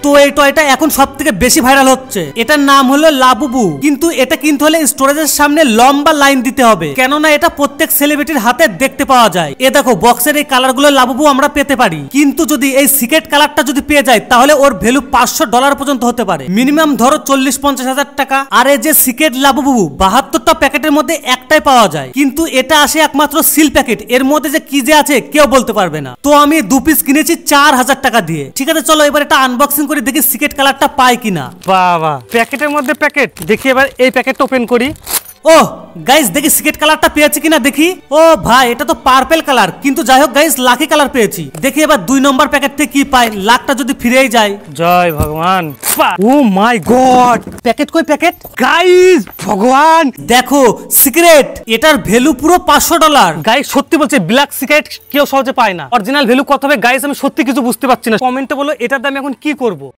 তো এই টয়টা এখন সবথেকে বেশি ভাইরাল হচ্ছে। এটার নাম হলো লাবুবু, কিন্তু এটা কিনতে হলে স্টোরেজের সামনে লম্বা লাইন দিতে হবে, কেননা এটা প্রত্যেক সেলিব্রিটির হাতে দেখতে পাওয়া যায়। এ দেখো বক্সের এই কালারগুলো লাবুবু আমরা পেতে পারি, কিন্তু যদি এই সিক্রেট কালারটা যদি পেয়ে যায় তাহলে ওর ভ্যালু $500 পর্যন্ত হতে পারে, মিনিমাম ধরো 40-50 হাজার টাকা। আর এই যে সিক্রেট লাবুবু 72টা প্যাকেটের মধ্যে একটাই পাওয়া যায়, কিন্তু এটা আসে একমাত্র সিল প্যাকেট, এর মধ্যে যে কি যে আছে কেউ বলতে পারবে না। তো আমি 2 পিস কিনেছি 4000 টাকা দিয়ে। ঠিক আছে চলো এবার এটা আনবক্সিং করে দেখি সিক্রেট কালারটা পাই কিনা। বাবা প্যাকেটের মধ্যে প্যাকেট, দেখি এবার এই প্যাকেটটা ওপেন করি। ও গাইস দেখি সিক্রেট কালারটা পেয়েছি কিনা দেখি। ও ভাই এটা তো পার্পল কালার, কিন্তু যাই হোক গাইস লাকি কালার পেয়েছি। দেখি এবার 2 নম্বর প্যাকেট থেকে কি পাই, লাকটা যদি ফিরেই যায়। জয় ভগবান। ও মাই গড, প্যাকেট কই প্যাকেট? গাইস ভগবান দেখো সিক্রেট, এটার ভ্যালু পুরো $500। গাইস সত্যি বলছে ব্ল্যাক সিগারেট কেউ সহজে পায় না। অরিজিনাল ভ্যালু কত হবে গাইস আমি সত্যি কিছু বুঝতে পারছি না। কমেন্টে বলো এটার দাম এখন কি করব।